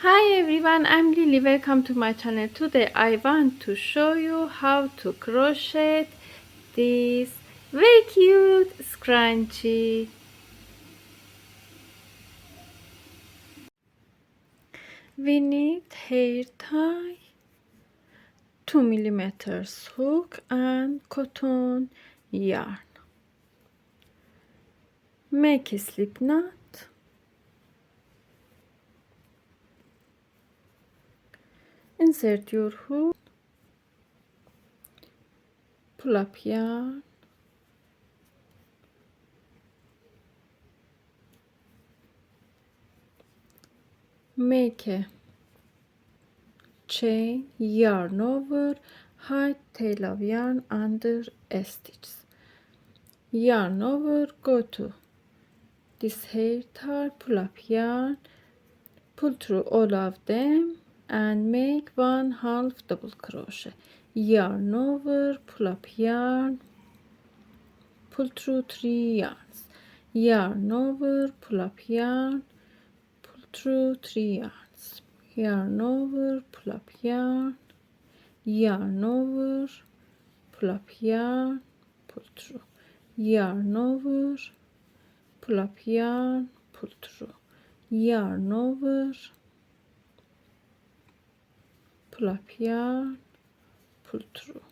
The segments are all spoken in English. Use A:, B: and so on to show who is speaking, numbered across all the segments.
A: Hi everyone, I'm Lily. Welcome to my channel. Today I want to show you how to crochet this very cute scrunchie. We need hair tie, 2 mm hook and cotton yarn. Make a slip knot. Insert your hook. Pull up yarn. Make a chain, yarn over, hide tail of yarn under stitches. Yarn over, go to this hair tie, pull up yarn, pull through all of them and make 1/2 double crochet. Yarn over, pull up yarn, pull through 3 yarns. Yarn over, pull up yarn, pull through 3 yarns. Yarn over, pull up yarn, yarn over, pull up yarn, pull through. Yarn over, pull up yarn, pull through. Yarn over, pull up yarn, pull through.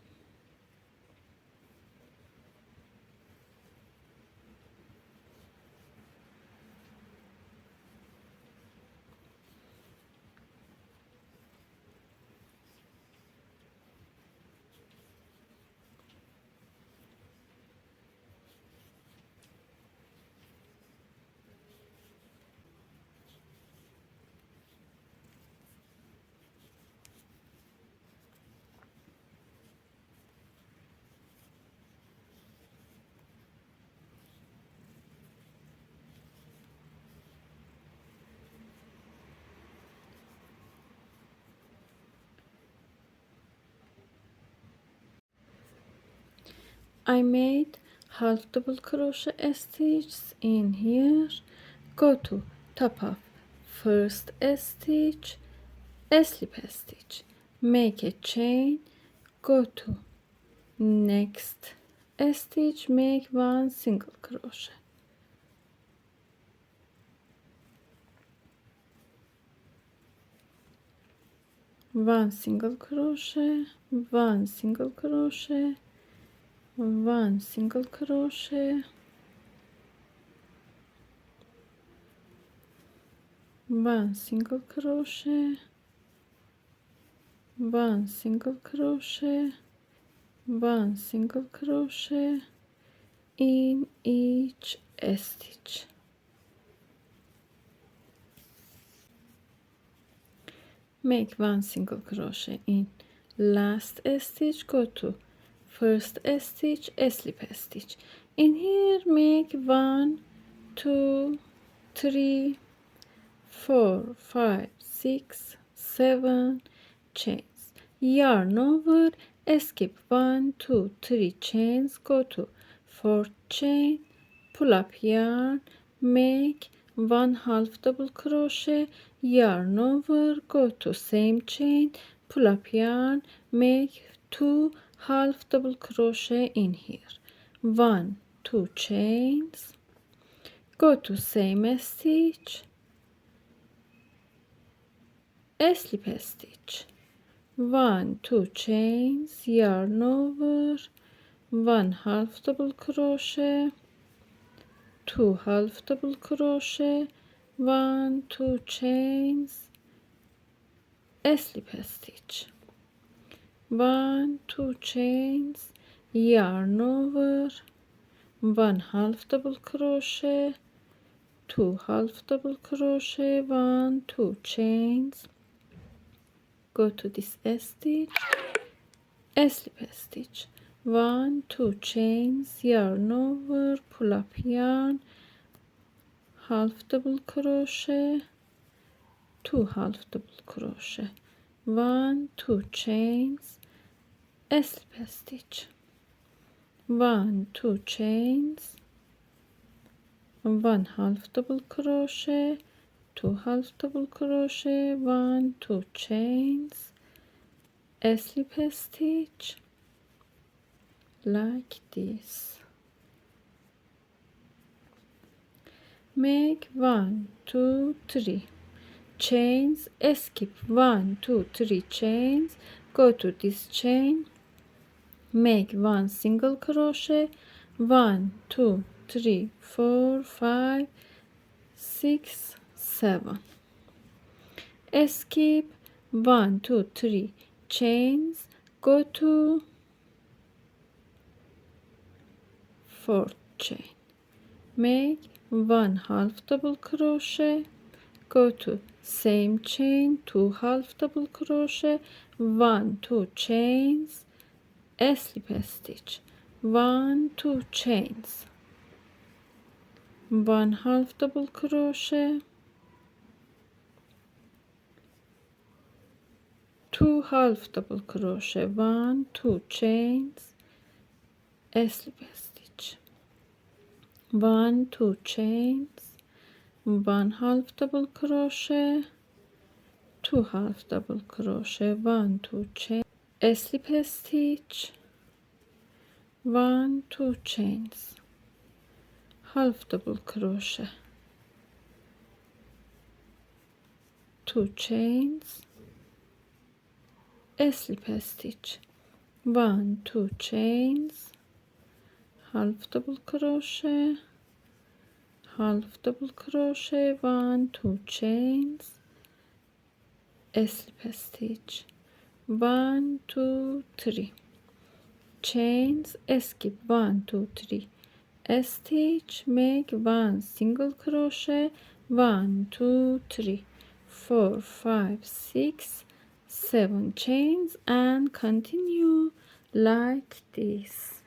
A: I made 1/2 double crochet stitches in here. Go to top of first stitch, slip stitch, make a chain, go to next stitch, make 1 single crochet. One single crochet, one single crochet, one single crochet, one single crochet, one single crochet, one single crochet in each stitch. Make 1 single crochet in last stitch, go to first stitch, slip stitch. In here make 1 2 3 4 5 6 7 chains. Yarn over, skip 1 2 3 chains, go to 4th chain, pull up yarn, make 1/2 double crochet, yarn over, go to same chain, pull up yarn, make 2 half double crochet in here. 1 2 chains, go to same stitch, slip stitch, 1 2 chains, yarn over, 1/2 double crochet, 2 half double crochet, 1 2 chains, slip stitch, 1 2 chains, yarn over, 1/2 double crochet, 2 half double crochet, 1 2 chains, go to this stitch, slip stitch, 1 2 chains, yarn over, pull up yarn, half double crochet, 2 half double crochet, 1 2 chains, slip stitch, 1 2 chains, 1/2 double crochet, 2 half double crochet, 1, 2 chains, a slip stitch like this. Make 1, 2, 3 chains, skip 1, 2, 3 chains, go to this chain, make 1 single crochet, 1, 2, 3, 4, 5, 6, 7, skip 1, 2, 3 chains, go to 4th chain, make 1 half double crochet, go to same chain, 2 half double crochet, 1, 2 chains, a slip stitch, 1, 2 chains, 1 half double crochet, 2 half double crochet, 1, 2 chains, a slip stitch, 1, 2 chains, 1 half double crochet, 2 half double crochet, 1, 2 chains, a slip stitch, 1, 2 chains, half double crochet, 2 chains, a slip stitch, 1, 2 chains, half double crochet, half double crochet, 1, 2 chains, a slip stitch, 1, 2, 3 chains, skip 1, 2, 3 a stitch, make 1 single crochet, 1, 2, 3, 4, 5, 6, 7 chains, and continue like this.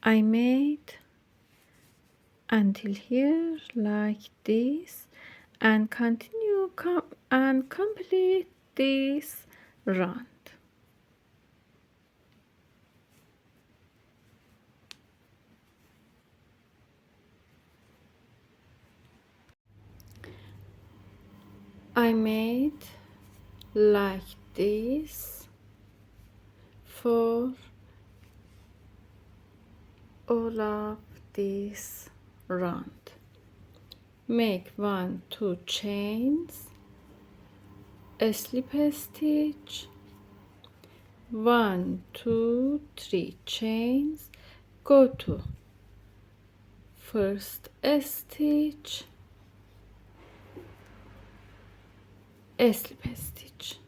A: I made until here like this, and continue and complete this round. I made like this for all of this round. Make 1, 2 chains, a slip stitch, 1, 2, 3 chains, go to first stitch, a slip stitch,